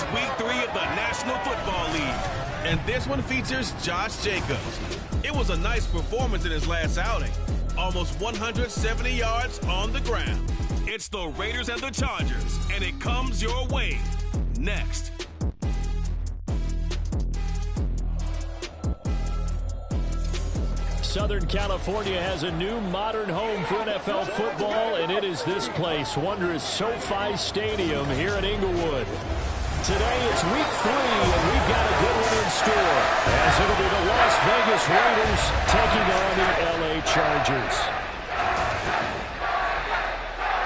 It's week 3 of the National Football League, and this one features Josh Jacobs. It was a nice performance in his last outing. Almost 170 yards on the ground. It's the Raiders and the Chargers, and it comes your way next. Southern California has a new modern home for NFL football, and it is this place, wondrous SoFi Stadium here in Inglewood. Today it's week 3, and we've got a good one in store, as it'll be the Las Vegas Raiders taking on the LA Chargers.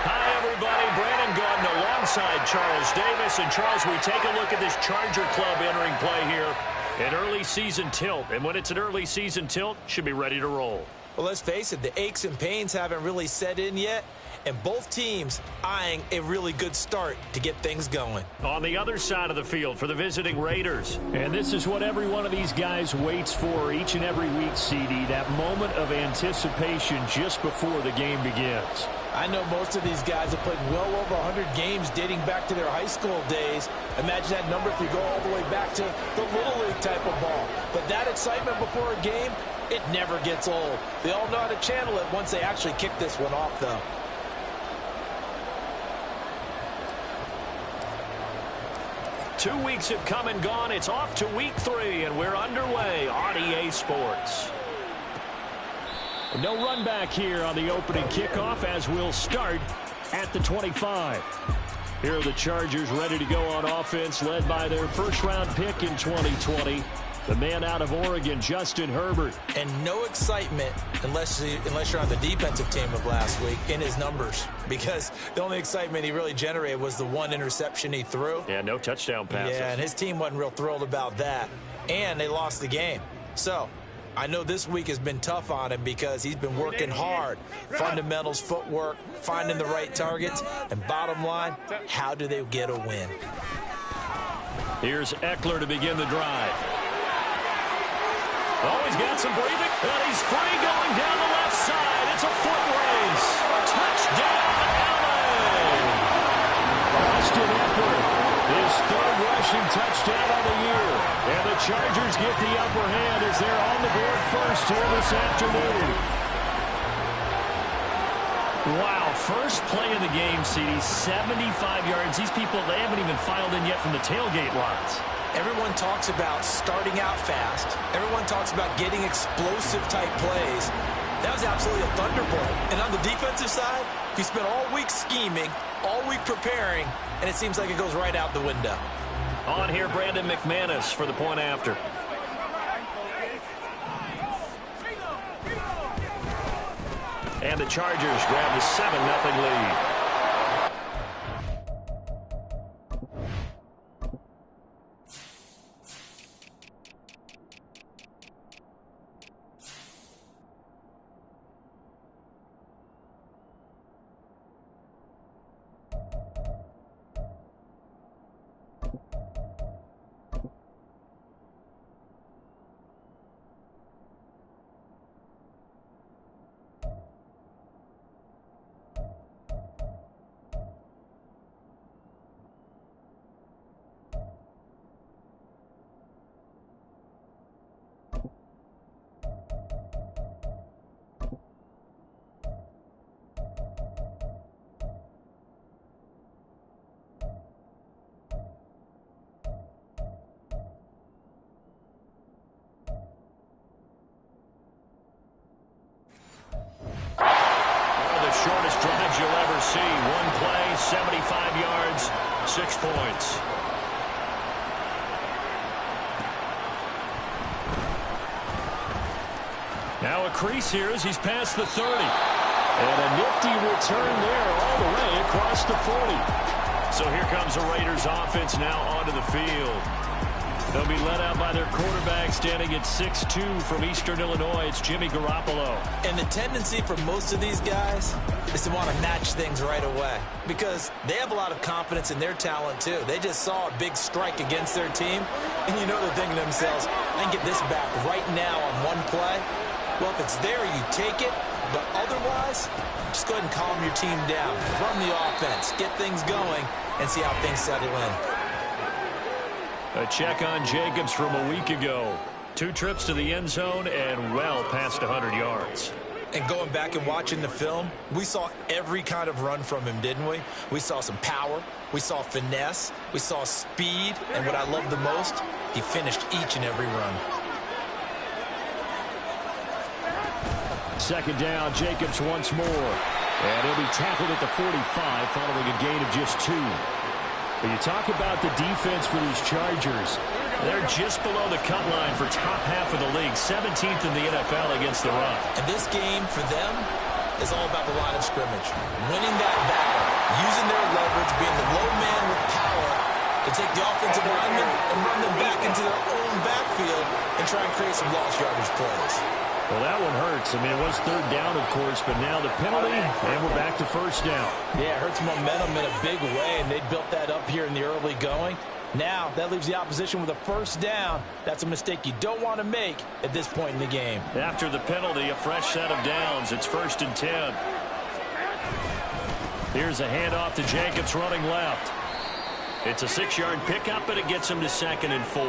Hi, everybody. Brandon Gordon alongside Charles Davis. And, Charles, we take a look at this Charger club entering play here. An early season tilt, and when it's an early season tilt, should be ready to roll. Well, let's face it, the aches and pains haven't really set in yet, and both teams eyeing a really good start to get things going. On the other side of the field for the visiting Raiders. And this is what every one of these guys waits for each and every week, CD, that moment of anticipation just before the game begins. I know most of these guys have played well over 100 games dating back to their high school days. Imagine that number if you go all the way back to the Little League type of ball. But that excitement before a game, it never gets old. They all know how to channel it once they actually kick this one off, though. Two weeks have come and gone. It's off to week 3, and we're underway on EA Sports. No run back here on the opening kickoff, as we'll start at the 25. Here are the Chargers ready to go on offense, led by their first-round pick in 2020, the man out of Oregon, Justin Herbert. And no excitement unless you're on the defensive team of last week in his numbers, because the only excitement he really generated was the one interception he threw. Yeah, no touchdown passes. Yeah, and his team wasn't real thrilled about that, and they lost the game. So I know this week has been tough on him because he's been working hard. Fundamentals, footwork, finding the right targets, and bottom line, how do they get a win? Here's Eckler to begin the drive. Oh, he's got some breathing, and he's free going down the left side. It's a foot race. Touchdown, LA! Austin Eckler, his third rushing touchdown of the year. And the Chargers get the upper hand as they're on the board first here this afternoon. Wow, first play of the game, CD, 75 yards. These people, they haven't even filed in yet from the tailgate lines. Everyone talks about starting out fast. Everyone talks about getting explosive-type plays. That was absolutely a thunderbolt. And on the defensive side, you spent all week scheming, all week preparing, and it seems like it goes right out the window. On here, Brandon McManus for the point after. And the Chargers grab the 7-0 lead. Shortest drives you'll ever see. One play, 75 yards, 6 points. Now a crease here as he's past the 30. And a nifty return there all the way across the 40. So here comes the Raiders offense now onto the field. They'll be led out by their quarterback standing at 6'2" from Eastern Illinois. It's Jimmy Garoppolo. And the tendency for most of these guys is to want to match things right away because they have a lot of confidence in their talent too. They just saw a big strike against their team, and you know they're thinking to themselves, I can get this back right now on one play. Well, if it's there, you take it, but otherwise, just go ahead and calm your team down. Run the offense, get things going, and see how things settle in. A check on Jacobs from a week ago. 2 trips to the end zone and well past 100 yards. And going back and watching the film, we saw every kind of run from him, didn't we? We saw some power, we saw finesse, we saw speed, and what I love the most, he finished each and every run. Second down, Jacobs once more. And he'll be tackled at the 45 following a gain of just 2. But you talk about the defense for these Chargers. They're just below the cut line for top half of the league, 17th in the NFL against the run. And this game for them is all about the line of scrimmage. Winning that battle, using their leverage, being the low man with power to take the offensive linemen and run them back into their own backfield and try and create some lost yardage plays. Well, that one hurts. I mean, it was third down, of course, but now the penalty, and we're back to first down. Yeah, it hurts momentum in a big way, and they built that up here in the early going. Now, that leaves the opposition with a first down. That's a mistake you don't want to make at this point in the game. After the penalty, a fresh set of downs. It's 1st and 10. Here's a handoff to Jacobs running left. It's a 6-yard pickup, but it gets him to 2nd and 4.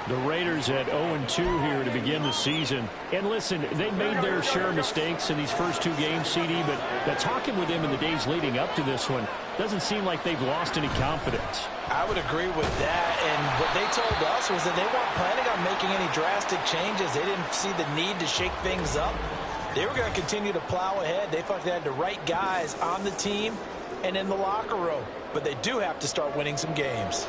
The Raiders at 0-2 here to begin the season. And listen, they made their share of mistakes in these first 2 games, CD, but talking with them in the days leading up to this one, doesn't seem like they've lost any confidence. I would agree with that, and what they told us was that they weren't planning on making any drastic changes. They didn't see the need to shake things up. They were going to continue to plow ahead. They felt they had the right guys on the team and in the locker room. But they do have to start winning some games.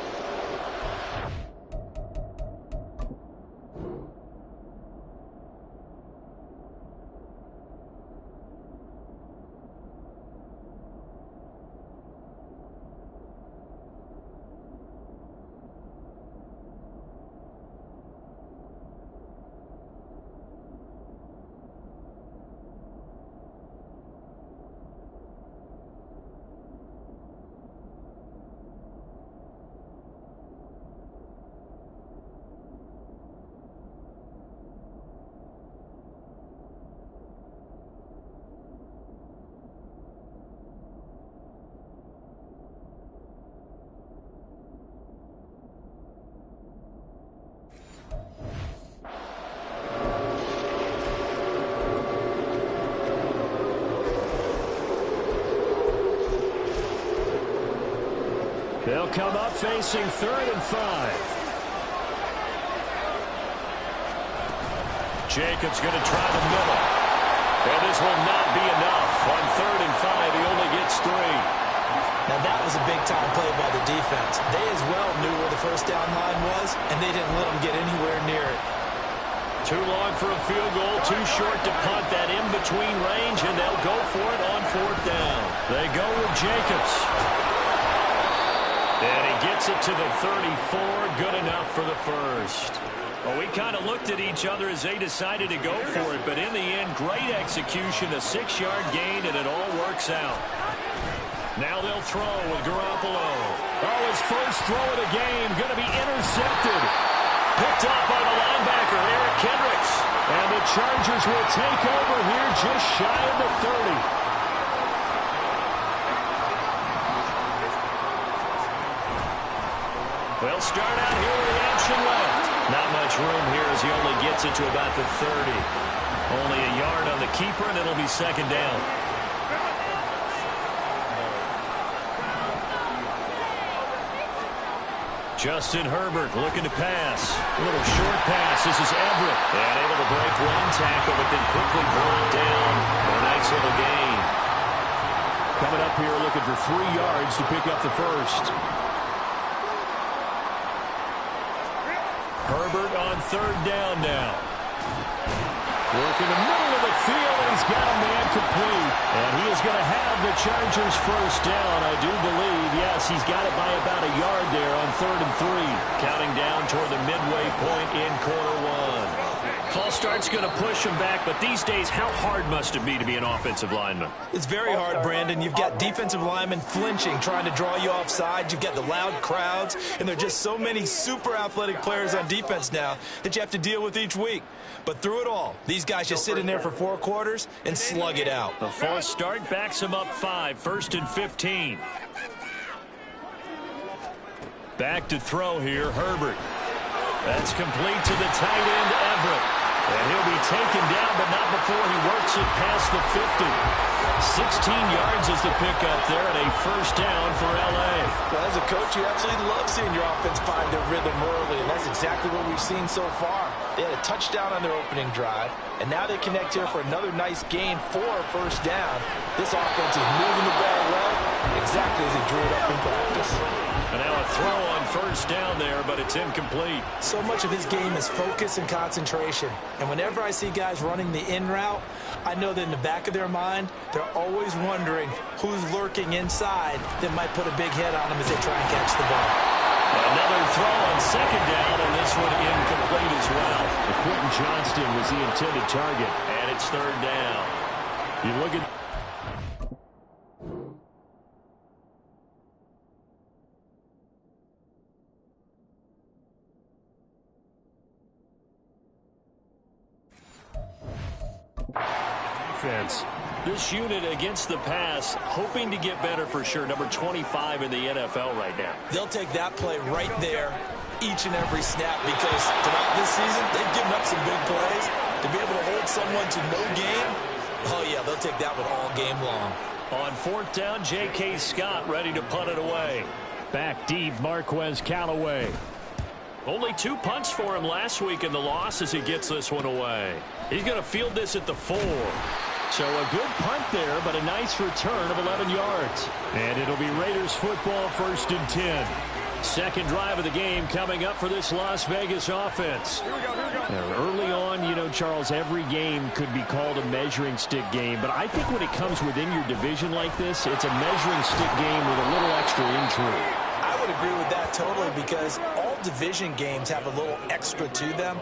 They'll come up facing 3rd and 5. Jacobs going to try the middle. And this will not be enough. On 3rd and 5, he only gets 3. Now that was a big-time play by the defense. They as well knew where the first down line was, and they didn't let them get anywhere near it. Too long for a field goal, too short to punt. That in-between range, and they'll go for it on 4th down. They go with Jacobs. And he gets it to the 34, good enough for the first. Well, we kind of looked at each other as they decided to go for it, but in the end, great execution, a 6-yard gain, and it all works out. Now they'll throw with Garoppolo. Oh, his first throw of the game, going to be intercepted. Picked up by the linebacker, Eric Kendricks. And the Chargers will take over here just shy of the 30. They'll start out here with the option left. Not much room here as he only gets it to about the 30. Only a yard on the keeper, and it'll be 2nd down. Justin Herbert looking to pass. A little short pass. This is Everett. And able to break one tackle, but then quickly brought down. A nice little gain. Coming up here looking for 3 yards to pick up the first. Herbert on 3rd down now. Working the middle of the field, and he's got a man complete. And he is going to have the Chargers first down, I do believe. Yes, he's got it by about a yard there on 3rd and 3. Counting down toward the midway point in quarter 1. False start's going to push him back, but these days, how hard must it be to be an offensive lineman? It's very hard, Brandon. You've got defensive linemen flinching, trying to draw you offside. You've got the loud crowds, and there are just so many super athletic players on defense now that you have to deal with each week. But through it all, these guys just sit in there for 4 quarters and slug it out. The false start backs him up 5, 1st and 15. Back to throw here, Herbert. That's complete to the tight end, Everett. And he'll be taken down, but not before he works it past the 50. 16 yards is the pickup there, and a first down for L.A. Well, as a coach, you absolutely love seeing your offense find their rhythm early, and that's exactly what we've seen so far. They had a touchdown on their opening drive, and now they connect here for another nice gain for a first down. This offense is moving the ball well, exactly as he drew it up in practice. And now a throw on first down there, but it's incomplete. So much of his game is focus and concentration. And whenever I see guys running the in route, I know that in the back of their mind, they're always wondering who's lurking inside that might put a big hit on them as they try and catch the ball. Another throw on second down, and this one incomplete as well. Quentin Johnston was the intended target. And it's third down. You look at... defense. This unit against the pass, hoping to get better for sure. Number 25 in the NFL right now. They'll take that play right there each and every snap because throughout this season, they've given up some big plays. To be able to hold someone to no gain, oh yeah, they'll take that one all game long. On fourth down, J.K. Scott ready to punt it away. Back deep, Marquez Callaway. Only 2 punts for him last week in the loss as he gets this one away. He's going to field this at the 4. So a good punt there, but a nice return of 11 yards. And it'll be Raiders football, 1st and 10. Second drive of the game coming up for this Las Vegas offense. Now, early on, you know, Charles, every game could be called a measuring stick game. But I think when it comes within your division like this, it's a measuring stick game with a little extra intrigue. I would agree with that totally because all division games have a little extra to them.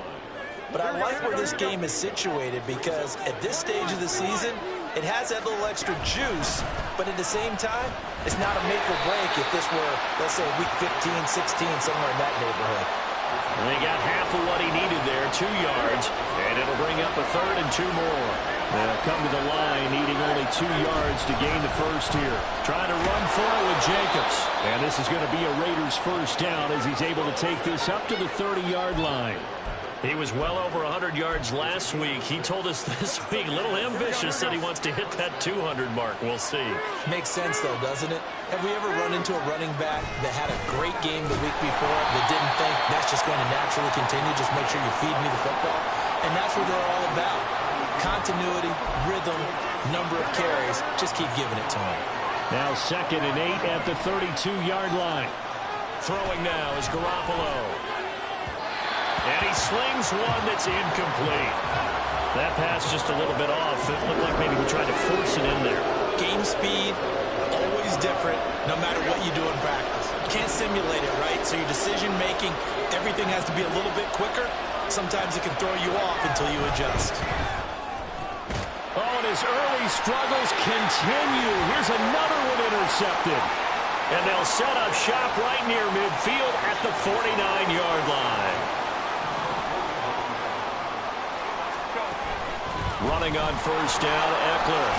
But I like where this game is situated because at this stage of the season, it has that little extra juice, but at the same time, it's not a make or break if this were, let's say, week 15, 16, somewhere in that neighborhood. And they got half of what he needed there, 2 yards, and it'll bring up a third and 2 more. They'll come to the line, needing only 2 yards to gain the first here. Trying to run for it with Jacobs. And this is going to be a Raiders first down as he's able to take this up to the 30-yard line. He was well over 100 yards last week. He told us this week, a little ambitious, said he wants to hit that 200 mark. We'll see. Makes sense, though, doesn't it? Have we ever run into a running back that had a great game the week before that didn't think that's just going to naturally continue, just make sure you feed me the football? And that's what they're all about. Continuity, rhythm, number of carries. Just keep giving it to him. Now 2nd and 8 at the 32-yard line. Throwing now is Garoppolo. And he slings one that's incomplete. That pass just a little bit off. It looked like maybe he tried to force it in there. Game speed, always different, no matter what you do in practice. You can't simulate it, right? So your decision-making, everything has to be a little bit quicker. Sometimes it can throw you off until you adjust. Oh, and his early struggles continue. Here's another one intercepted. And they'll set up shop right near midfield at the 49-yard line. Running on first down, Eckler.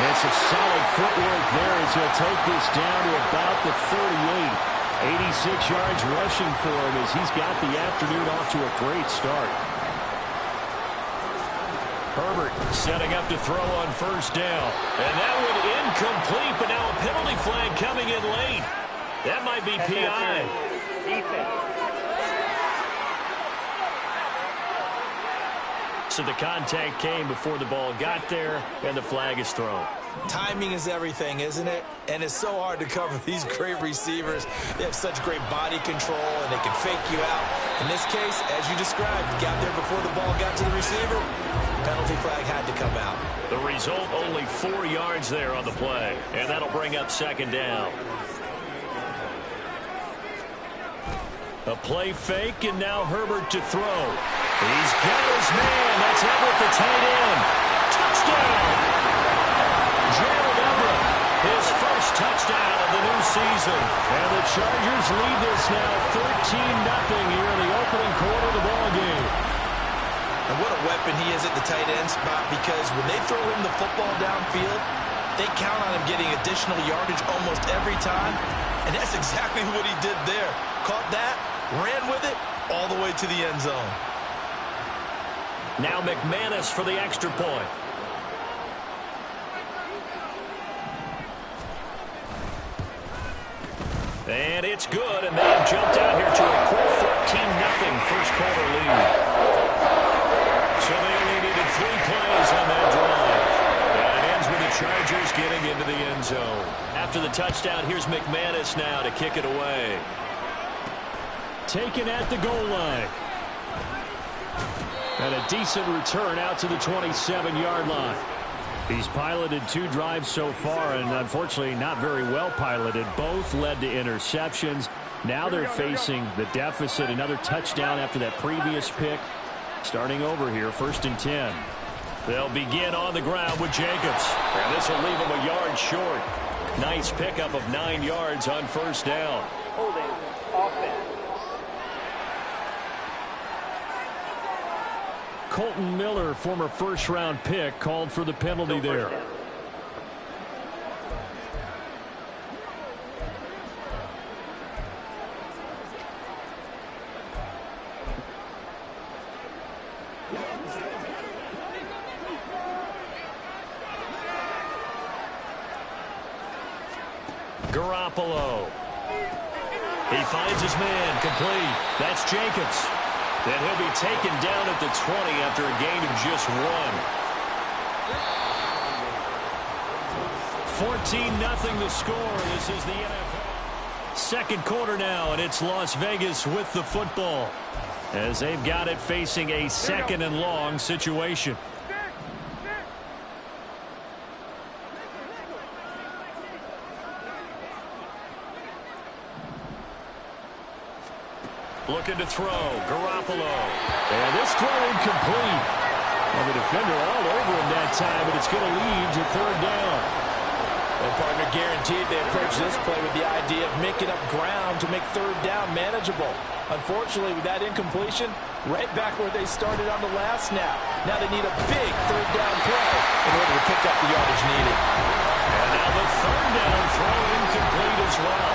It's a solid footwork there as he'll take this down to about the 38. 86 yards rushing for him as he's got the afternoon off to a great start. Herbert setting up to throw on first down. And that one incomplete, but now a penalty flag coming in late. That might be PI. So the contact came before the ball got there, and the flag is thrown. Timing is everything, isn't it? And it's so hard to cover these great receivers. They have such great body control, and they can fake you out. In this case, as you described, got there before the ball got to the receiver. Penalty flag had to come out. The result, only 4 yards there on the play, and that'll bring up second down. A play fake, and now Herbert to throw. He's got his man. That's Everett, the tight end. Touchdown! Gerald Everett, his first touchdown of the new season. And the Chargers lead this now 13-0 here in the opening quarter of the ballgame. And what a weapon he is at the tight end spot, because when they throw him the football downfield, they count on him getting additional yardage almost every time. And that's exactly what he did there. Caught that, ran with it all the way to the end zone. Now McManus for the extra point. And it's good, and they've jumped out here to a quick 14-0 first quarter lead. So they only needed 3 plays on that drive. And it ends with the Chargers getting into the end zone. After the touchdown, here's McManus now to kick it away. Taken at the goal line. And a decent return out to the 27-yard line. He's piloted 2 drives so far, and unfortunately not very well piloted. Both led to interceptions. Now they're facing the deficit. Another touchdown after that previous pick. Starting over here, 1st and 10. They'll begin on the ground with Jacobs. And this will leave him a yard short. Nice pickup of 9 yards on 1st down. Holding offense. Colton Miller, former first-round pick, called for the penalty there. Garoppolo. He finds his man, complete. That's Jacobs. Then he'll be taken down at the 20 after a gain of just 1. 14-0 the score. This is the NFL. Second quarter now, and it's Las Vegas with the football, as they've got it facing a 2nd and long situation. Looking to throw. Garoppolo. And this throw incomplete. Well, the defender all over him that time, but it's going to lead to 3rd down. And partner, guaranteed they approach this play with the idea of making up ground to make 3rd down manageable. Unfortunately, with that incompletion, right back where they started on the last snap. Now they need a big 3rd down play in order to pick up the yardage needed. And now the 3rd down throw incomplete as well.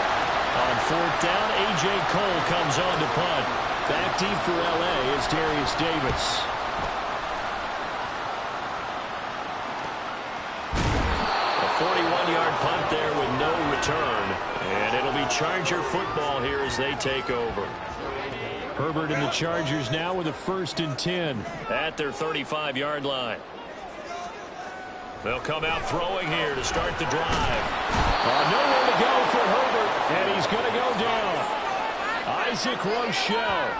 On 4th down, A.J. Cole comes on to punt. Back deep for L.A. is Darius Davis. A 41-yard punt there with no return. And it'll be Charger football here as they take over. Herbert and the Chargers now with a 1st and 10. At their 35-yard line. They'll come out throwing here to start the drive. Nowhere to go for Herbert, and he's going to go down. Isaac Rochelle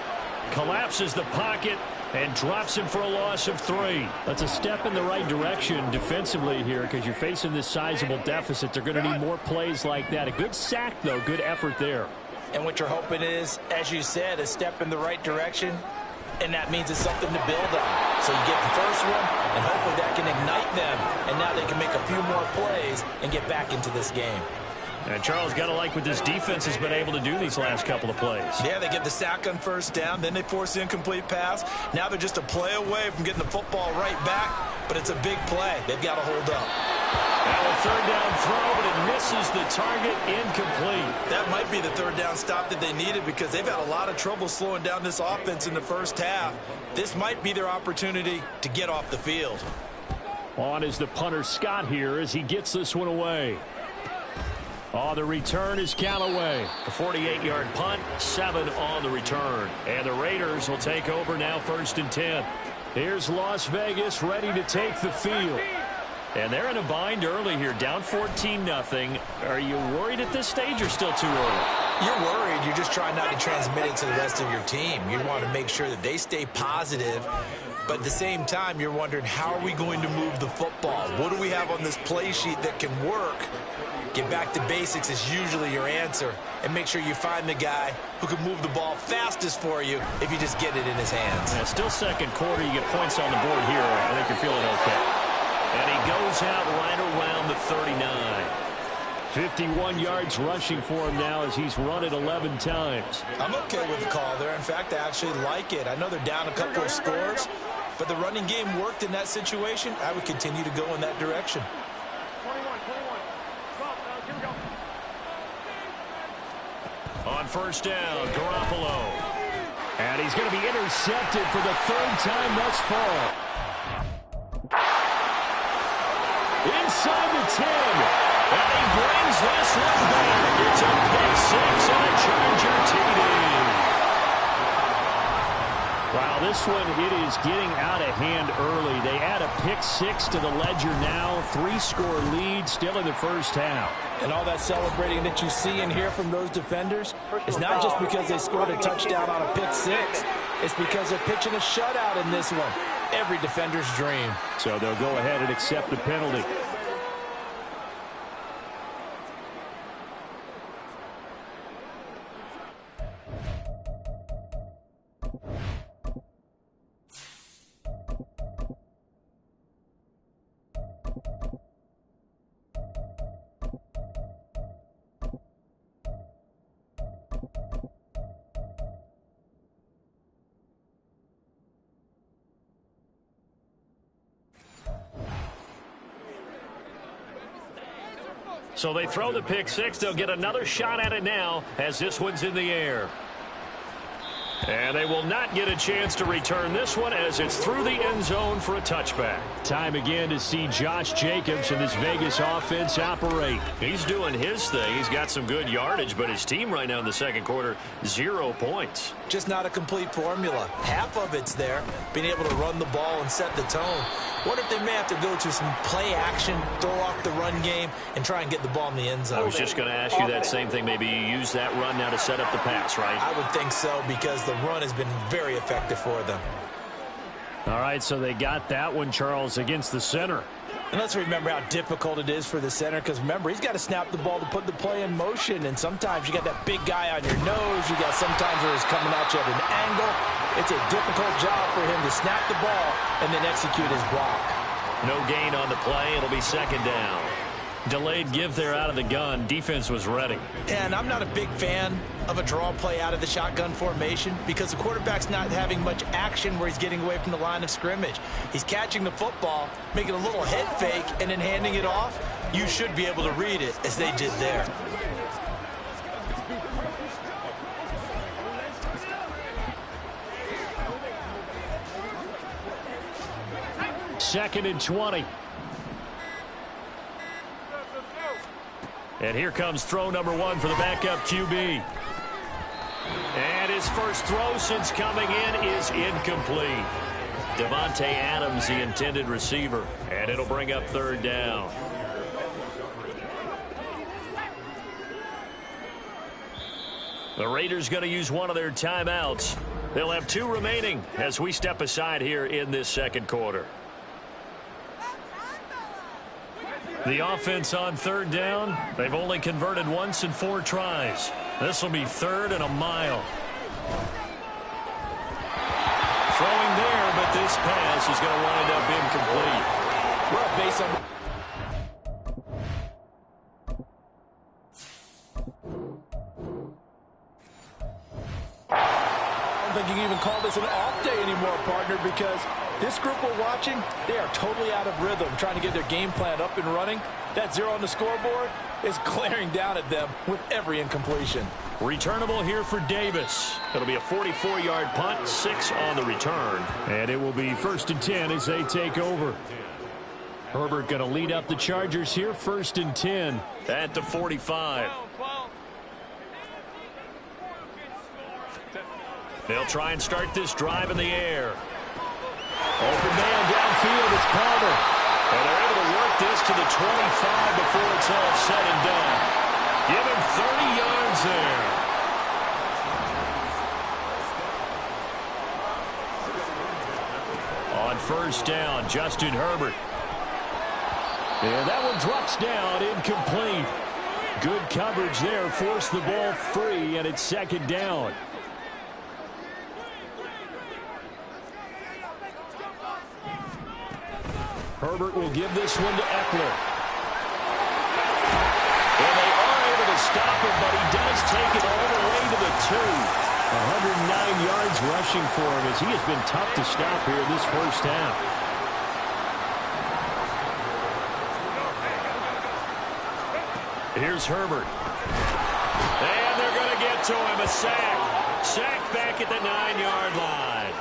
collapses the pocket and drops him for a loss of 3. That's a step in the right direction defensively here, because you're facing this sizable deficit. They're going to need more plays like that. A good sack, though. Good effort there. And what you're hoping is, as you said, a step in the right direction. And that means it's something to build on. So you get the first one, and hopefully that can ignite them. And now they can make a few more plays and get back into this game. And Charles, got to like what this defense has been able to do these last couple of plays. Yeah, they get the sack on 1st down, then they force the incomplete pass. Now they're just a play away from getting the football right back, but it's a big play. They've got to hold up. Now a 3rd down throw, but it misses the target, incomplete. That might be the 3rd down stop that they needed, because they've had a lot of trouble slowing down this offense in the first half. This might be their opportunity to get off the field. On is the punter Scott here as he gets this one away. Oh, the return is Callaway. A 48-yard punt, 7 on the return. And the Raiders will take over now 1st and 10. Here's Las Vegas ready to take the field. And they're in a bind early here, down 14-0. Are you worried at this stage or still too early? You're worried. You're just trying not to transmit it to the rest of your team. You want to make sure that they stay positive. But at the same time, you're wondering, how are we going to move the football? What do we have on this play sheet that can work? Get back to basics is usually your answer. And make sure you find the guy who can move the ball fastest for you if you just get it in his hands. Yeah, still second quarter. You get points on the board here. I think you're feeling okay. And he goes out right around the 39. 51 yards rushing for him now as he's run it 11 times. I'm okay with the call there. In fact, I actually like it. I know they're down a couple of scores, but the running game worked in that situation. I would continue to go in that direction. 21. 12, here we go. On 1st down, Garoppolo. And he's going to be intercepted for the third time thus far. Inside the 10. And he brings this one back. It's a pick six and a Charger TD. Wow, this one, it is getting out of hand early. They add a pick six to the ledger now. 3-score lead still in the first half. And all that celebrating that you see and hear from those defenders is not just because they scored a touchdown on a pick six. It's because they're pitching a shutout in this one. Every defender's dream. So they'll go ahead and accept the penalty. So they throw the pick six. They'll get another shot at it now as this one's in the air. And they will not get a chance to return this one as it's through the end zone for a touchback. Time again to see Josh Jacobs and this Vegas offense operate. He's doing his thing. He's got some good yardage, but his team right now in the second quarter, 0 points. Just not a complete formula. Half of it's there, being able to run the ball and set the tone. What if they may have to go to some play action, throw off the run game, and try and get the ball in the end zone? I was just going to ask you that same thing. Maybe you use that run now to set up the pass, right? I would think so, because the run has been very effective for them. All right, so they got that one, Charles, against the center. And let's remember how difficult it is for the center, because remember, he's got to snap the ball to put the play in motion, and sometimes you got that big guy on your nose. You got sometimes where he's coming at you at an angle. It's a difficult job for him to snap the ball and then execute his block. No gain on the play. It'll be second down. Delayed give there out of the gun. Defense was ready. And I'm not a big fan of a draw play out of the shotgun formation because the quarterback's not having much action where he's getting away from the line of scrimmage. He's catching the football, making a little head fake, and then handing it off. You should be able to read it as they did there. Second and 20. And here comes throw number one for the backup QB. And his first throw since coming in is incomplete. Devontae Adams, the intended receiver. And it'll bring up third down. The Raiders going to use one of their timeouts. They'll have 2 remaining as we step aside here in this second quarter. The offense on third down, they've only converted once in 4 tries. This will be 3rd and a mile. Throwing there, but this pass is going to wind up incomplete. Well, based on... I don't think you can even call this an off day anymore, partner, because this group we're watching, they are totally out of rhythm, trying to get their game plan up and running. That 0 on the scoreboard is glaring down at them with every incompletion. Returnable here for Davis. It'll be a 44-yard punt, 6 on the return. And it will be 1st and 10 as they take over. Herbert going to lead up the Chargers here, 1st and 10. At the 45. They'll try and start this drive in the air. Open man downfield, it's Palmer. And they're able to work this to the 25 before it's all said and done. Give him 30 yards there. On first down, Justin Herbert. And that one drops down, incomplete. Good coverage there, forced the ball free, and it's 2nd down. Herbert will give this one to Eckler. And they are able to stop him, but he does take it all the way to the 2. 109 yards rushing for him as he has been tough to stop here in this first half. Here's Herbert. And they're going to get to him, a sack. Sacked back at the 9-yard line.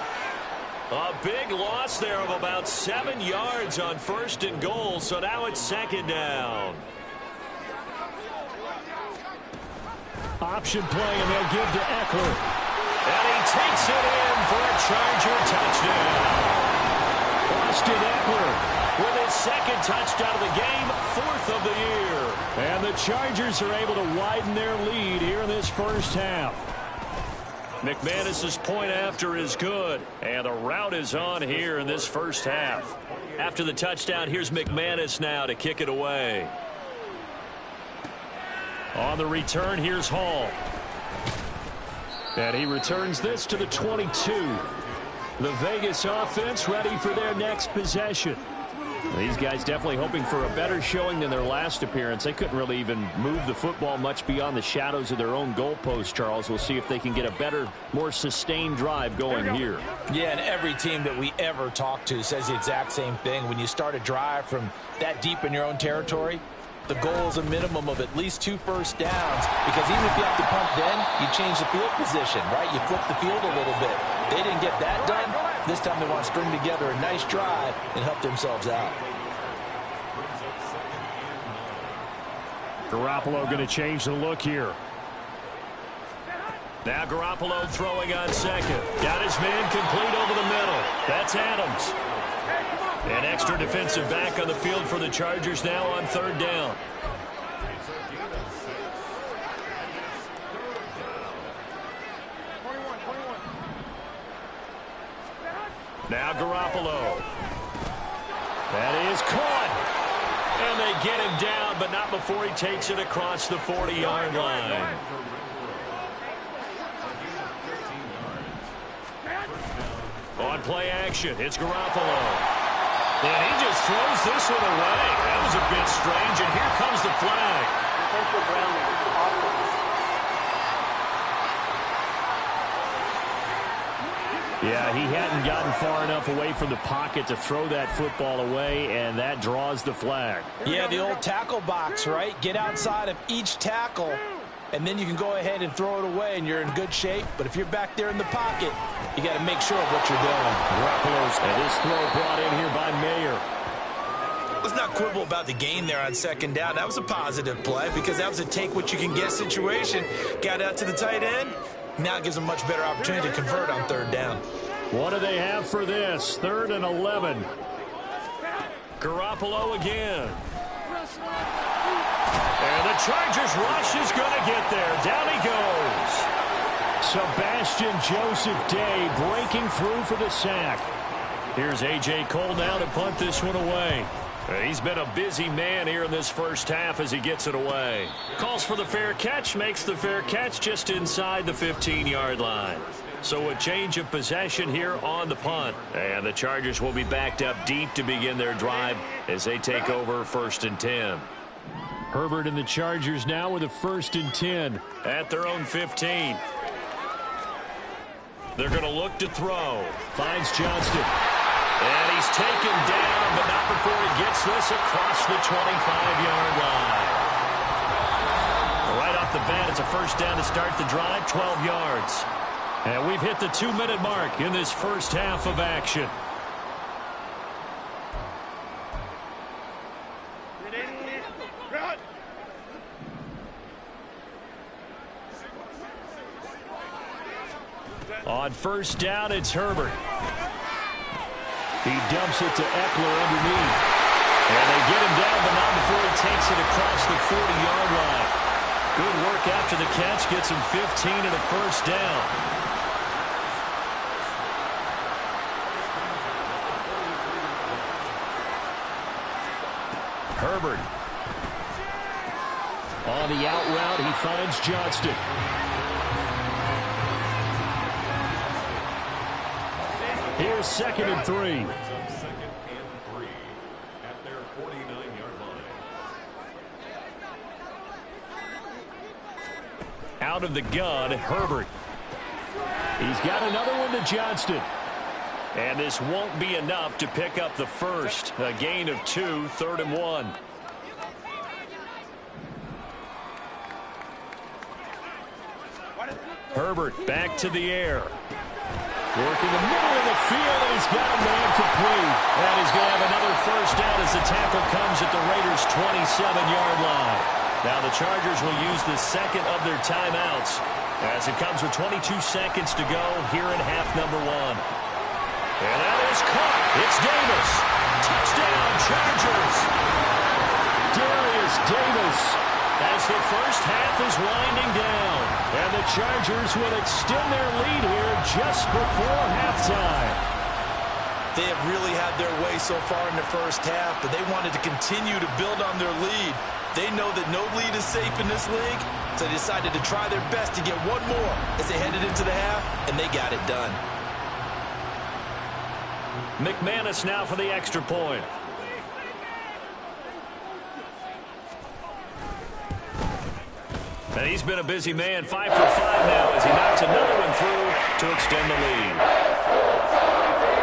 A big loss there of about 7 yards on 1st and goal, so now it's 2nd down. Option play, and they'll give to Eckler. And he takes it in for a Charger touchdown. Austin Eckler with his 2nd touchdown of the game, 4th of the year. And the Chargers are able to widen their lead here in this first half. McManus's point after is good, and the route is on here in this first half. After the touchdown, here's McManus now to kick it away. On the return, here's Hall. And he returns this to the 22. The Vegas offense ready for their next possession. These guys definitely hoping for a better showing than their last appearance. They couldn't really even move the football much beyond the shadows of their own goalpost, Charles. We'll see if they can get a better, more sustained drive going here. Yeah, and every team that we ever talk to says the exact same thing. When you start a drive from that deep in your own territory, the goal is a minimum of at least 2 first downs, because even if you have to punt then, you change the field position, right? You flip the field a little bit. They didn't get that done. This time they want to string together a nice drive and help themselves out. Garoppolo going to change the look here. Now Garoppolo throwing on 2nd. Got his man complete over the middle. That's Adams. An extra defensive back on the field for the Chargers now on 3rd down. Now Garoppolo. That is caught. And they get him down, but not before he takes it across the 40-yard line. On play action, it's Garoppolo. And he just throws this one away. That was a bit strange, and here comes the flag. Defensive grounding. Yeah, he hadn't gotten far enough away from the pocket to throw that football away, and that draws the flag. Yeah, the old tackle box, right? Get outside of each tackle, and then you can go ahead and throw it away, and you're in good shape. But if you're back there in the pocket, you got to make sure of what you're doing. Garoppolo's and this throw brought in here by Mayer. Let's not quibble about the gain there on 2nd down. That was a positive play because that was a take-what-you-can-get situation. Got out to the tight end. Now it gives them a much better opportunity to convert on 3rd down. What do they have for this? 3rd and 11. Garoppolo again. And the Chargers rush is going to get there. Down he goes. Sebastian Joseph Day breaking through for the sack. Here's A.J. Cole now to punt this one away. He's been a busy man here in this first half as he gets it away. Calls for the fair catch, makes the fair catch just inside the 15-yard line. So a change of possession here on the punt. And the Chargers will be backed up deep to begin their drive as they take over 1st and 10. Herbert and the Chargers now with a 1st and 10. At their own 15. They're going to look to throw. Finds Johnston. And he's taken down, but not before he gets this across the 25-yard line. Right off the bat, it's a 1st down to start the drive, 12 yards. And we've hit the 2-minute mark in this first half of action. On 1st down, it's Herbert. He dumps it to Eckler underneath. And they get him down, but not before he takes it across the 40-yard line. Good work after the catch. Gets him 15 and a 1st down. Herbert. On the out route, he finds Johnston. Here's 2nd and 3. 2nd and 3 at their 49-yard line. Out of the gun, Herbert. He's got another one to Johnston. And this won't be enough to pick up the first. A gain of 2, 3rd and 1. Herbert back to the air. Working the middle of the field, and he's got a man complete. And he's going to have another first down as the tackle comes at the Raiders' 27-yard line. Now the Chargers will use the second of their timeouts as it comes with 22 seconds to go here in half number 1. And that is caught. It's Davis. Touchdown, Chargers. Darius Davis. As the first half is winding down. And the Chargers will extend their lead here just before halftime. They have really had their way so far in the first half, but they wanted to continue to build on their lead. They know that no lead is safe in this league, so they decided to try their best to get one more as they headed into the half, and they got it done. McManus now for the extra point. And he's been a busy man, 5 for 5 now as he knocks another one through to extend the lead.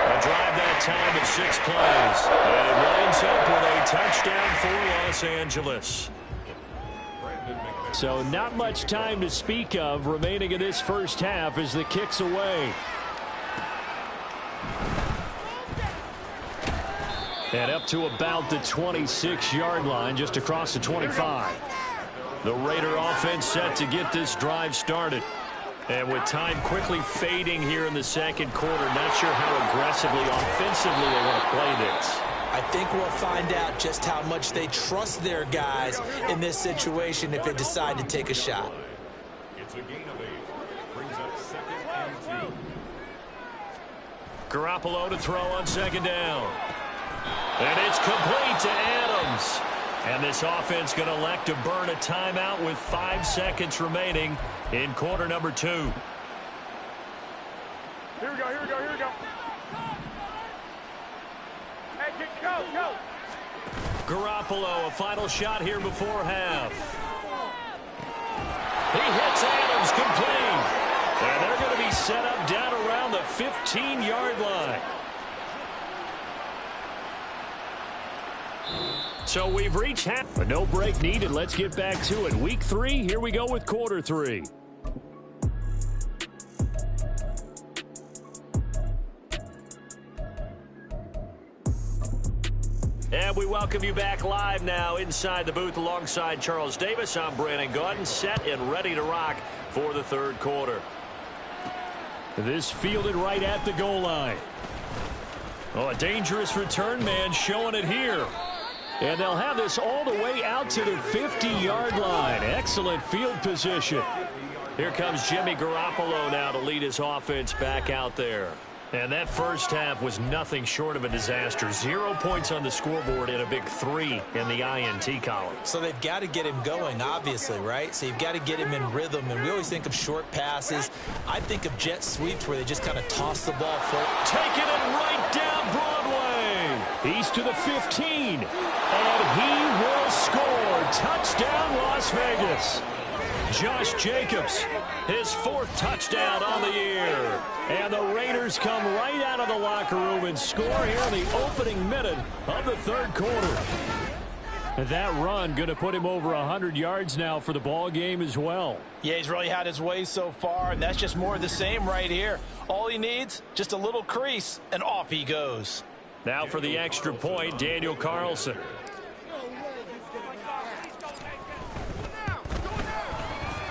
A drive that time of 6 plays. And it winds up with a touchdown for Los Angeles. So not much time to speak of remaining in this first half as the kick's away. And up to about the 26-yard line, just across the 25. The Raider offense set to get this drive started. And with time quickly fading here in the second quarter, not sure how aggressively, offensively they want to play this. I think we'll find out just how much they trust their guys in this situation if they decide to take a shot. It's a gain of 8. Brings up 2nd and 2. Garoppolo to throw on second down. And it's complete to Adams. And this offense going to elect to burn a timeout with 5 seconds remaining in quarter number 2. Here we go, here we go, here we go. Hey, go. Garoppolo, a final shot here before half. He hits Adams complete. And they're going to be set up down around the 15-yard line. So we've reached half. But no break needed. Let's get back to it. Week 3, here we go with quarter 3. And we welcome you back live now inside the booth alongside Charles Davis. I'm Brandon Gaudin, set and ready to rock for the third quarter. This fielded right at the goal line. Oh, a dangerous return man showing it here. And they'll have this all the way out to the 50-yard line. Excellent field position. Here comes Jimmy Garoppolo now to lead his offense back out there. And that first half was nothing short of a disaster. 0 points on the scoreboard and a big 3 in the INT column. So they've got to get him going, obviously, right? So you've got to get him in rhythm. And we always think of short passes. I think of jet sweeps where they just kind of toss the ball forward. Taking it right down Broadway. He's to the 15. And he will score. Touchdown, Las Vegas. Josh Jacobs, his 4th touchdown on the year. And the Raiders come right out of the locker room and score here in the opening minute of the third quarter. And that run going to put him over 100 yards now for the ball game as well. Yeah, he's really had his way so far, and that's just more of the same right here. All he needs, just a little crease, and off he goes. Now for the extra point, Daniel Carlson.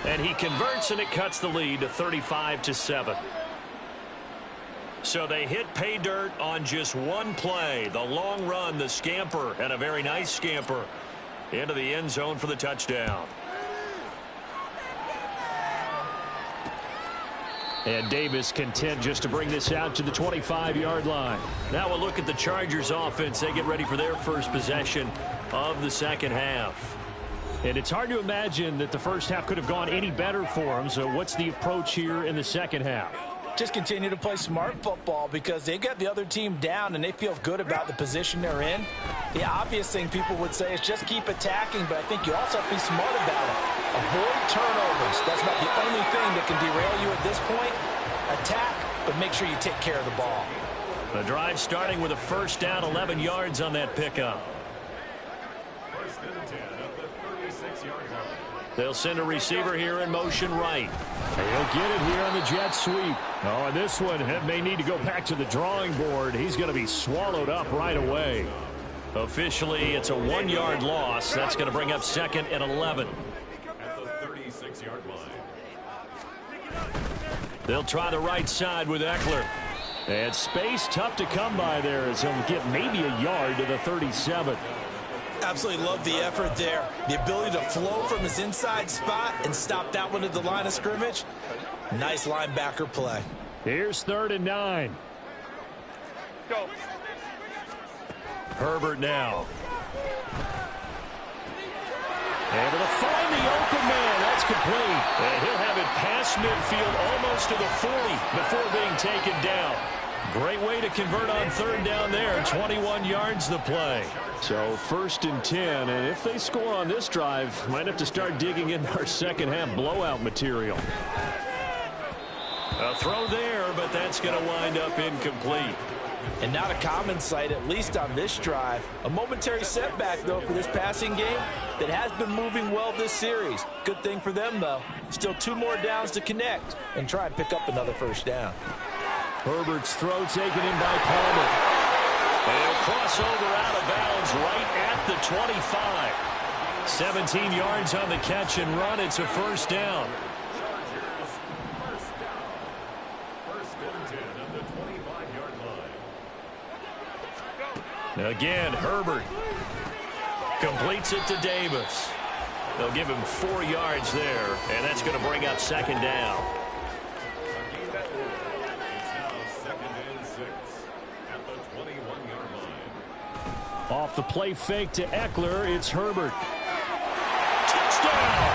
And he converts, and it cuts the lead to 35-7. So they hit pay dirt on just one play. The long run, the scamper, and a very nice scamper into the end zone for the touchdown. And Davis content just to bring this out to the 25-yard line. Now we'll look at the Chargers offense. They get ready for their first possession of the second half. And it's hard to imagine that the first half could have gone any better for them. So what's the approach here in the second half? Just continue to play smart football because they've got the other team down and they feel good about the position they're in. The obvious thing people would say is just keep attacking, but I think you also have to be smart about it. Avoid turnovers. That's about the only thing that can derail you at this point. Attack, but make sure you take care of the ball. The drive starting with a first down, 11 yards on that pickup. First and 10 at the 36-yard line. They'll send a receiver here in motion right. He'll get it here on the jet sweep. Oh, and this one may need to go back to the drawing board. He's going to be swallowed up right away. Officially, it's a 1-yard loss. That's going to bring up 2nd and 11. At the 36-yard line. They'll try the right side with Eckler. And space tough to come by there as he'll get maybe a yard to the 37. Absolutely love the effort there. The ability to flow from his inside spot and stop that one at the line of scrimmage. Nice linebacker play. Here's 3rd and 9. Go. Herbert now. Able to find the open man. That's complete. And he'll have it past midfield almost to the 40 before being taken down. Great way to convert on 3rd down there. 21 yards the play. So 1st and 10, and if they score on this drive, might have to start digging in our second half blowout material. A throw there, but that's going to wind up incomplete. And not a common sight, at least on this drive. A momentary setback, though, for this passing game that has been moving well this series. Good thing for them, though. Still 2 more downs to connect and try and pick up another 1st down. Herbert's throw taken in by Palmer. And he'll cross over out of bounds right at the 25. 17 yards on the catch and run. It's a 1st down. Again, Herbert completes it to Davis. They'll give him 4 yards there, and that's going to bring up 2nd down. Off the play fake to Eckler, it's Herbert. Touchdown!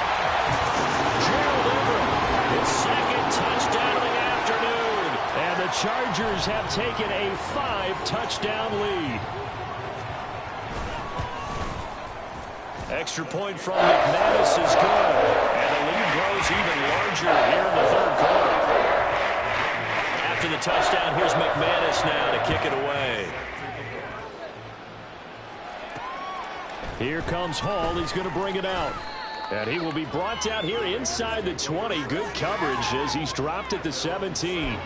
Gerald Everett, his 2nd touchdown of the afternoon. And the Chargers have taken a 5-touchdown lead. Extra point from McManus is good. And the lead grows even larger here in the 3rd quarter. After the touchdown, here's McManus now to kick it away. Here comes Hall. He's going to bring it out. And he will be brought down here inside the 20. Good coverage as he's dropped at the 17.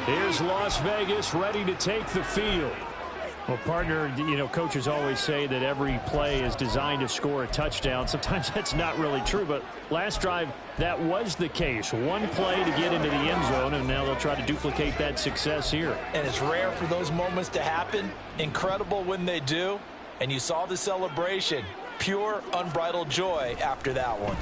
Here's Las Vegas ready to take the field. Well, partner, you know, coaches always say that every play is designed to score a touchdown. Sometimes that's not really true, but last drive, that was the case. 1 play to get into the end zone, and now they'll try to duplicate that success here. And it's rare for those moments to happen. Incredible when they do. And you saw the celebration. Pure, unbridled joy after that one.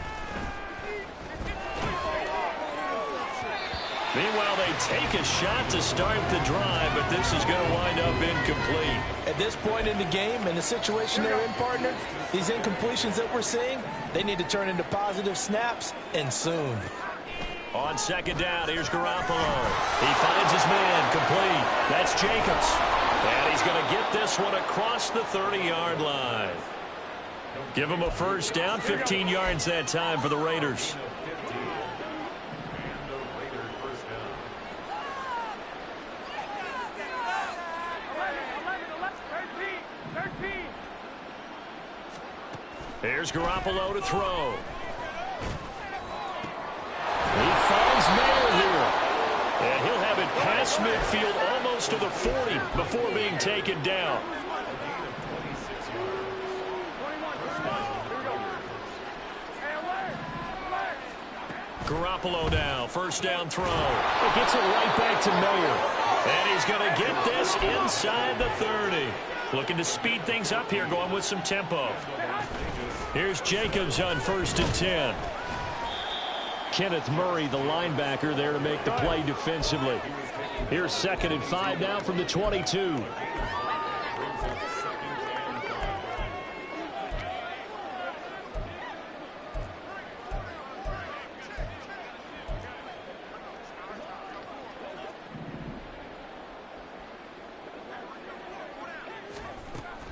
Meanwhile, they take a shot to start the drive, but this is going to wind up incomplete. At this point in the game, in the situation they're in, partner, these incompletions that we're seeing, they need to turn into positive snaps, and soon. On 2nd down, here's Garoppolo. He finds his man, complete. That's Jacobs. And he's going to get this one across the 30-yard line. Give him a 1st down, 15 yards that time for the Raiders. Here's Garoppolo to throw. He finds Mayer here. And he'll have it past midfield almost to the 40 before being taken down. Garoppolo now, 1st down throw. It gets it right back to Mayer. And he's going to get this inside the 30. Looking to speed things up here, going with some tempo. Here's Jacobs on 1st and 10. Kenneth Murray, the linebacker, there to make the play defensively. Here's 2nd and 5 now from the 22.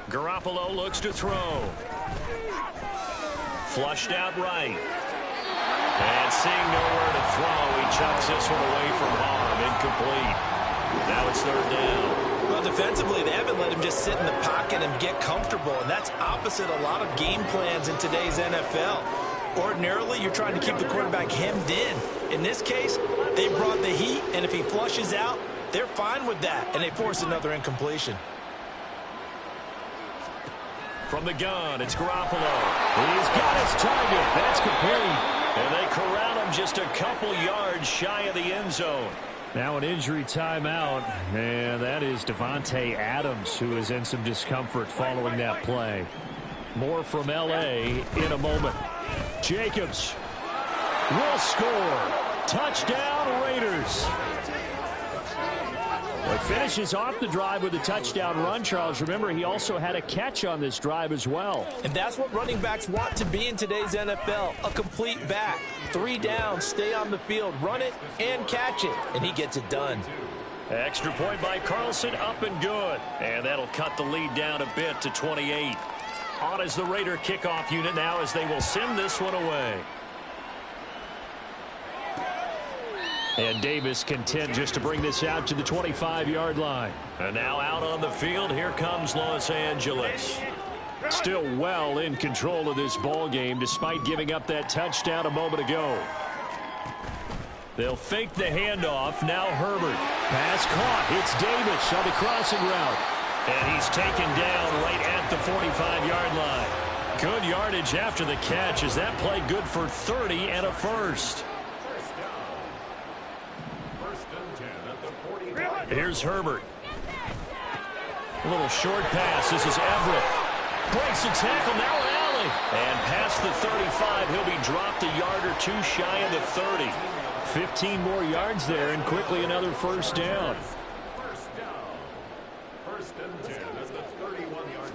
Garoppolo looks to throw. Flushed out right. And seeing nowhere to throw, he chucks this one away from harm. Incomplete. Now it's 3rd down. Well, defensively, they haven't let him just sit in the pocket and get comfortable, and that's opposite a lot of game plans in today's NFL. Ordinarily, you're trying to keep the quarterback hemmed in. In this case, they brought the heat, and if he flushes out, they're fine with that, and they force another incompletion. From the gun, it's Garoppolo. He's got his target. That's complete. And they corral him just a couple yards shy of the end zone. Now an injury timeout, and that is Devontae Adams, who is in some discomfort following that play. More from L.A. in a moment. Jacobs will score. Touchdown, Raiders. Well, finishes off the drive with a touchdown run, Charles. Remember, he also had a catch on this drive as well. And that's what running backs want to be in today's NFL, a complete back. 3 downs, stay on the field, run it, and catch it. And he gets it done. Extra point by Carlson, up and good. And that'll cut the lead down a bit to 28. On is the Raider kickoff unit now as they will send this one away. And Davis content just to bring this out to the 25-yard line. And now out on the field, here comes Los Angeles. Still well in control of this ball game despite giving up that touchdown a moment ago. They'll fake the handoff. Now Herbert. Pass caught. It's Davis on the crossing route. And he's taken down right at the 45-yard line. Good yardage after the catch. Is that play good for 30 and a first? Here's Herbert. A little short pass. This is Everett. Breaks the tackle. Now Alley. And past the 35, he'll be dropped a yard or two shy of the 30. 15 more yards there, and quickly another first down. First and 10 at the 31-yard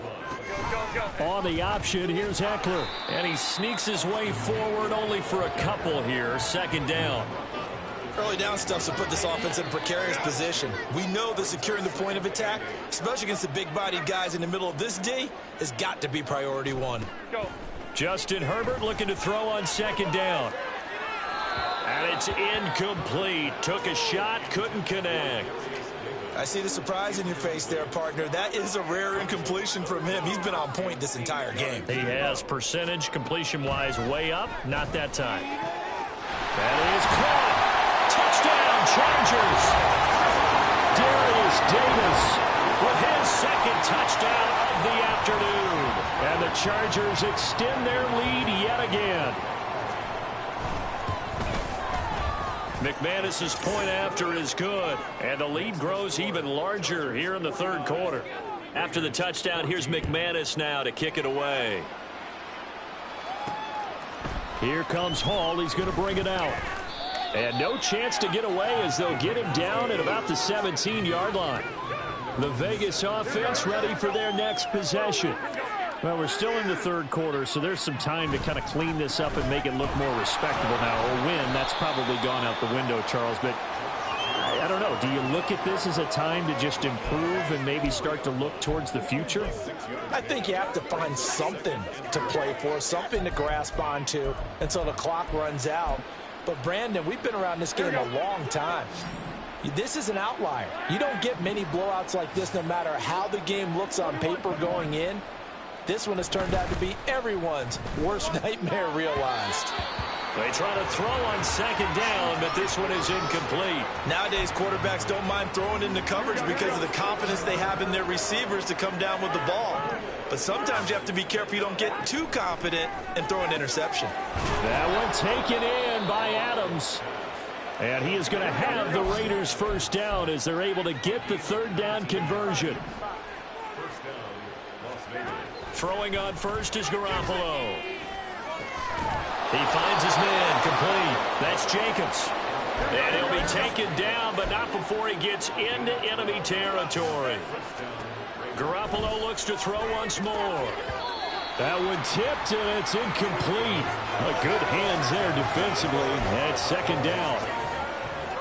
line. On the option, here's Eckler. And he sneaks his way forward only for a couple here. Second down. Early down stuff to put this offense in a precarious position. We know that securing the point of attack, especially against the big-bodied guys in the middle of this D, has got to be priority one. Go. Justin Herbert looking to throw on second down. And it's incomplete. Took a shot, couldn't connect. I see the surprise in your face there, partner. That is a rare incompletion from him. He's been on point this entire game. He has percentage completion-wise way up. Not that time. That is caught. Touchdown, Chargers. Darius Davis with his second touchdown of the afternoon. And the Chargers extend their lead yet again. McManus's point after is good, and the lead grows even larger here in the third quarter. After the touchdown, here's McManus now to kick it away. Here comes Hall. He's going to bring it out. And no chance to get away as they'll get him down at about the 17-yard line. The Vegas offense ready for their next possession. Well, we're still in the third quarter, so there's some time to kind of clean this up and make it look more respectable now. A win, that's probably gone out the window, Charles. But I don't know. Do you look at this as a time to just improve and maybe start to look towards the future? I think you have to find something to play for, something to grasp onto until the clock runs out. But, Brandon, we've been around this game a long time. This is an outlier. You don't get many blowouts like this no matter how the game looks on paper going in. This one has turned out to be everyone's worst nightmare realized. They try to throw on second down, but this one is incomplete. Nowadays, quarterbacks don't mind throwing into coverage because of the confidence they have in their receivers to come down with the ball. But sometimes you have to be careful you don't get too confident and throw an interception. That one taken in by Adams. And he is going to have the Raiders first down as they're able to get the third down conversion. First down, Las Vegas. Throwing on first is Garoppolo. He finds his man complete. That's Jacobs. And he'll be taken down, but not before he gets into enemy territory. Garoppolo looks to throw once more. That one tipped, and it's incomplete. Good hands there defensively. That's second down.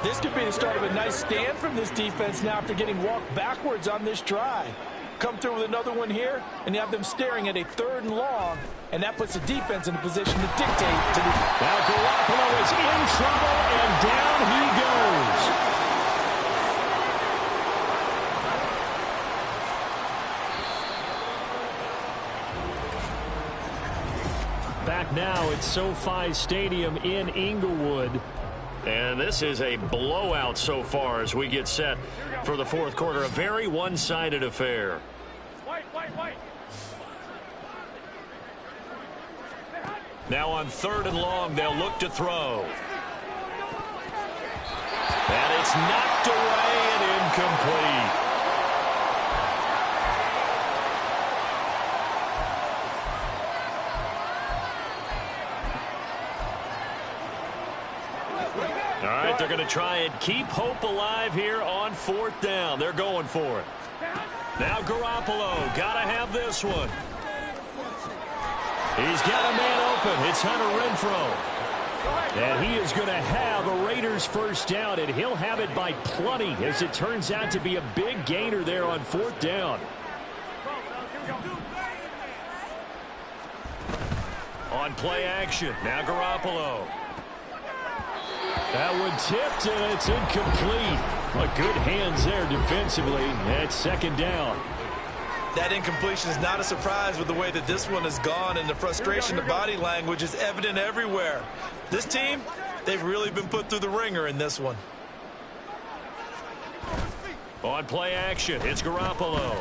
This could be the start of a nice stand from this defense now after getting walked backwards on this drive. Come through with another one here, and you have them staring at a 3rd and long, and that puts the defense in a position to dictate to the... Now Garoppolo is in trouble, and down he goes. Back back now at SoFi Stadium in Inglewood. And this is a blowout so far as we get set for the fourth quarter. A very one-sided affair. Now on 3rd and long, they'll look to throw. And it's knocked away and incomplete. All right, they're going to try and keep hope alive here on 4th down. They're going for it. Now Garoppolo, got to have this one. He's got a man open. It's Hunter Renfrow. And he is going to have a Raiders first down, and he'll have it by plenty, as it turns out to be a big gainer there on 4th down. On play action, now Garoppolo. That one tipped, and it's incomplete. Well, good hands there defensively. It's 2nd down. That incompletion is not a surprise with the way that this one has gone, and the frustration, the body language is evident everywhere. This team, they've really been put through the ringer in this one. On play action, it's Garoppolo.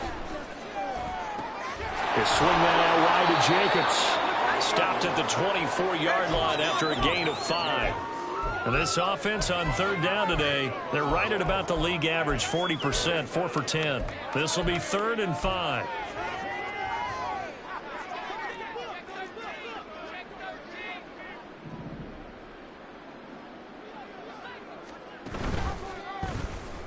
They swing that out wide to Jacobs. Stopped at the 24-yard line after a gain of 5. And this offense on 3rd down today, they're right at about the league average, 40%, 4 for 10. This will be 3rd and 5.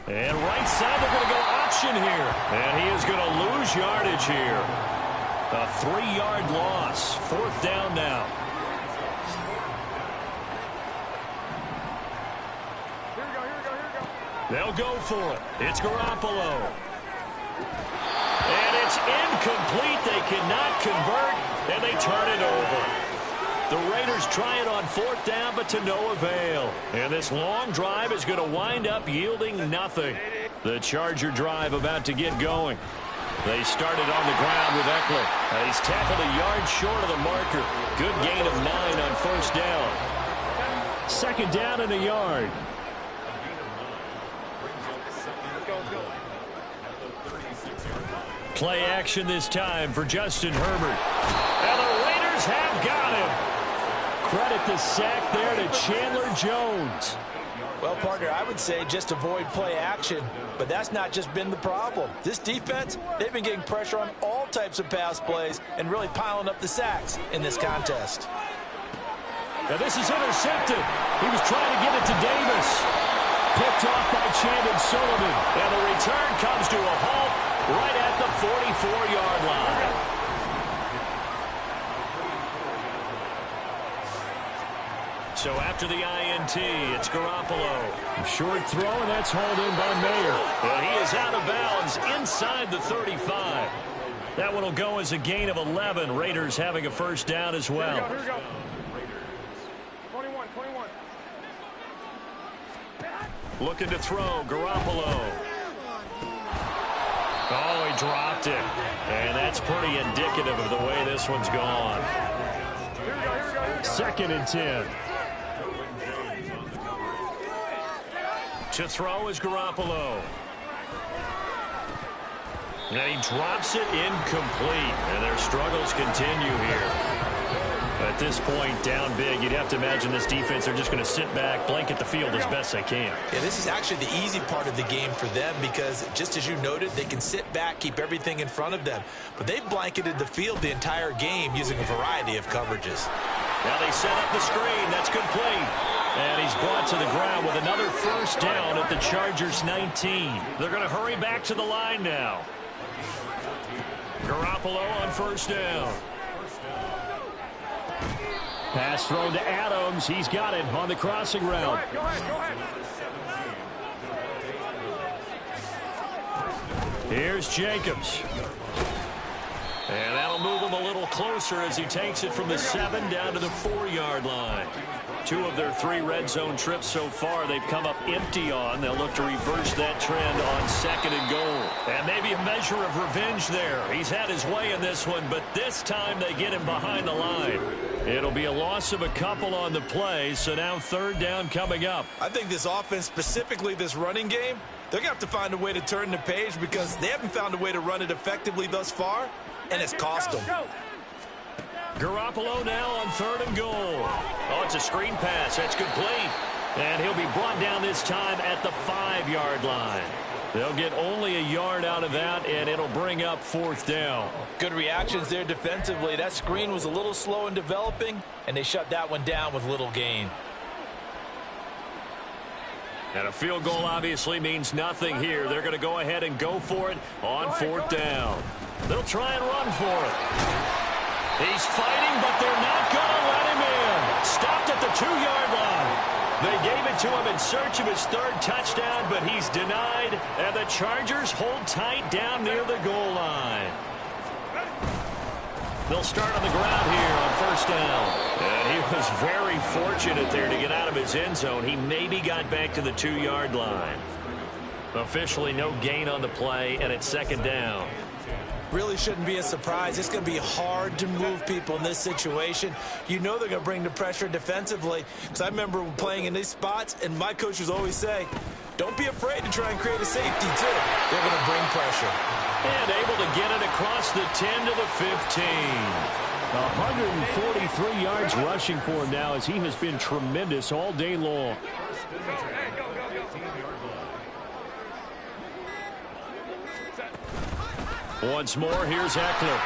And right side, they're going to go option here. And he is going to lose yardage here. A 3-yard loss, 4th down now. They'll go for it. It's Garoppolo. And it's incomplete. They cannot convert, and they turn it over. The Raiders try it on 4th down, but to no avail. And this long drive is going to wind up yielding nothing. The Charger drive about to get going. They started on the ground with Eckler. He's tackled a yard short of the marker. Good gain of 9 on 1st down. 2nd down and a yard. Play action this time for Justin Herbert. And the Raiders have got him. Credit the sack there to Chandler Jones. Well, partner, I would say just avoid play action, but that's not just been the problem. This defense, they've been getting pressure on all types of pass plays and really piling up the sacks in this contest. Now this is intercepted. He was trying to get it to Davis. Picked off by Chandon Sullivan. And the return comes to a halt right at the 44-yard line. So after the INT, it's Garoppolo. Short throw, and that's hauled in by Mayer. Well, he is out of bounds inside the 35. That one will go as a gain of 11. Raiders having a first down as well. Here we go. 21. Looking to throw, Garoppolo. Oh, he dropped it. And that's pretty indicative of the way this one's gone. 2nd and 10. To throw is Garoppolo. And he drops it incomplete. And their struggles continue here. At this point, down big, you'd have to imagine this defense, they're just going to sit back, blanket the field as best they can. Yeah, this is actually the easy part of the game for them because, just as you noted, they can sit back, keep everything in front of them. But they've blanketed the field the entire game using a variety of coverages. Now they set up the screen. That's complete. And he's brought to the ground with another first down at the Chargers' 19. They're going to hurry back to the line now. Garoppolo on first down. Pass thrown to Adams. He's got it on the crossing route. Go ahead. Here's Jacobs. And that'll move him a little closer as he takes it from the 7 down to the 4-yard line. 2 of their 3 red zone trips so far, they've come up empty on. They'll look to reverse that trend on 2nd and goal. And maybe a measure of revenge there. He's had his way in this one, but this time they get him behind the line. It'll be a loss of a couple on the play, so now 3rd down coming up. I think this offense, specifically this running game, they're going to have to find a way to turn the page because they haven't found a way to run it effectively thus far, and it's cost them. Garoppolo now on 3rd and goal. Oh, it's a screen pass. That's complete. And he'll be brought down this time at the 5-yard line. They'll get only a yard out of that, and it'll bring up 4th down. Good reactions there defensively. That screen was a little slow in developing, and they shut that one down with little gain. And a field goal obviously means nothing here. They're going to go ahead and go for it on 4th down. They'll try and run for it. He's fighting, but they're not going to let him in. Stopped at the 2-yard line. They gave it to him in search of his 3rd touchdown, but he's denied. And the Chargers hold tight down near the goal line. They'll start on the ground here on 1st down. And he was very fortunate there to get out of his end zone. He maybe got back to the 2-yard line. Officially no gain on the play, and it's 2nd down. Really shouldn't be a surprise. It's going to be hard to move people in this situation. You know they're going to bring the pressure defensively. Because I remember playing in these spots, and my coaches always say, don't be afraid to try and create a safety, too. They're going to bring pressure. And able to get it across the 10 to the 15. 143 yards rushing for him now as he has been tremendous all day long. Once more, here's Eckler.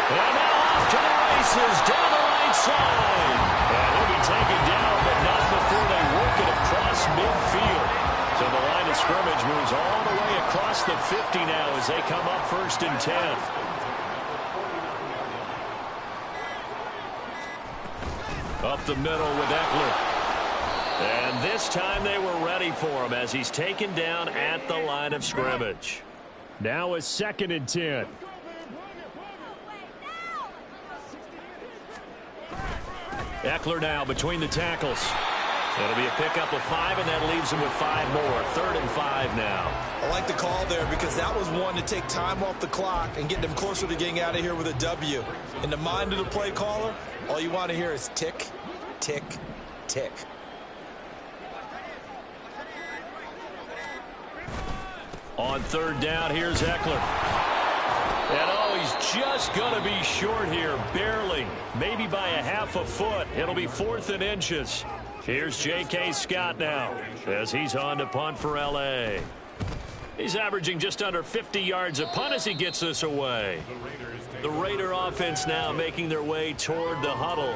And now off to the races down the right side. And he'll be taken down, but not before they work it across midfield. So the line of scrimmage moves all the way across the 50 now as they come up 1st and 10. Up the middle with Eckler. And this time they were ready for him as he's taken down at the line of scrimmage. Now a 2nd and 10. Eckler now between the tackles. It'll be a pickup of 5, and that leaves him with 5 more. 3rd and 5 now. I like the call there because that was one to take time off the clock and get them closer to getting out of here with a W. In the mind of the play caller, all you want to hear is tick, tick, tick. On 3rd down, here's Eckler. And oh, he's just going to be short here, barely. Maybe by a half a foot. It'll be 4th and inches. Here's J.K. Scott now as he's on to punt for L.A. He's averaging just under 50 yards a punt as he gets this away. The Raider offense now making their way toward the huddle.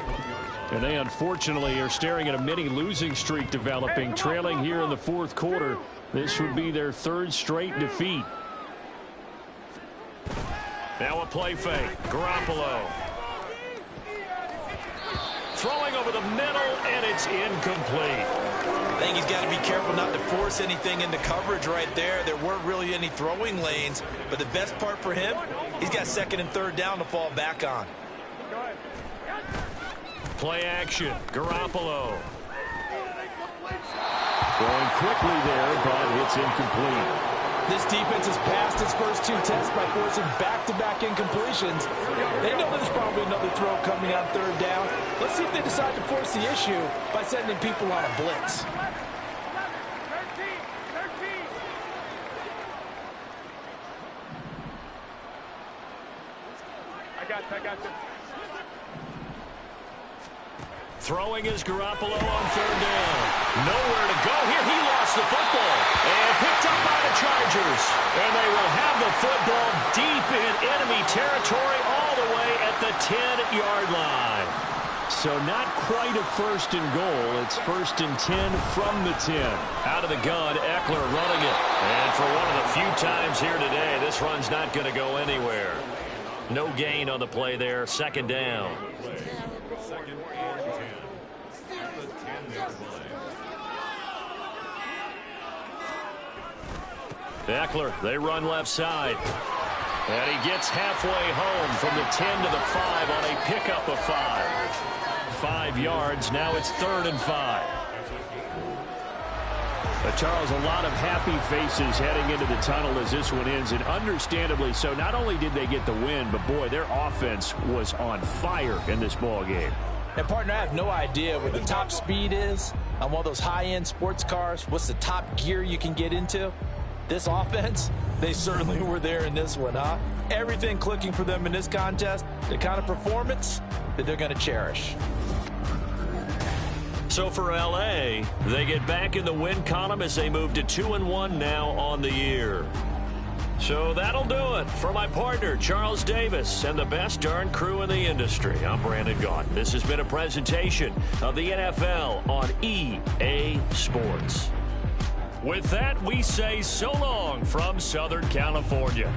And they unfortunately are staring at a mini losing streak developing, trailing here in the 4th quarter. This would be their 3rd straight defeat. Now a play fake. Garoppolo. Throwing over the middle, and it's incomplete. I think he's got to be careful not to force anything into coverage right there. There weren't really any throwing lanes, but the best part for him, he's got 2nd and 3rd down to fall back on. Play action. Garoppolo. Going quickly there, but it's incomplete. This defense has passed its first 2 tests by forcing back-to-back incompletions. They know there's probably another throw coming on 3rd down. Let's see if they decide to force the issue by sending people on a blitz. I got you. Throwing is Garoppolo on 3rd down. Nowhere to go here. He lost the football. And picked up by the Chargers. And they will have the football deep in enemy territory all the way at the 10-yard line. So not quite a 1st and goal. It's 1st and 10 from the 10. Out of the gun, Eckler running it. And for one of the few times here today, this run's not going to go anywhere. No gain on the play there. 2nd down. Eckler, they run left side. And he gets halfway home from the 10 to the 5 on a pickup of 5. 5 yards. Now it's 3rd and 5. Charles, a lot of happy faces heading into the tunnel as this one ends, and understandably so. Not only did they get the win, but, boy, their offense was on fire in this ball game. And, partner, I have no idea what the top speed is on one of those high-end sports cars. What's the top gear you can get into? This offense, they certainly were there in this one, huh? Everything clicking for them in this contest, the kind of performance that they're going to cherish. So for L.A., they get back in the win column as they move to 2-1 now on the year. So that'll do it for my partner, Charles Davis, and the best darn crew in the industry. I'm Brandon Gaudin. This has been a presentation of the NFL on EA Sports. With that, we say so long from Southern California.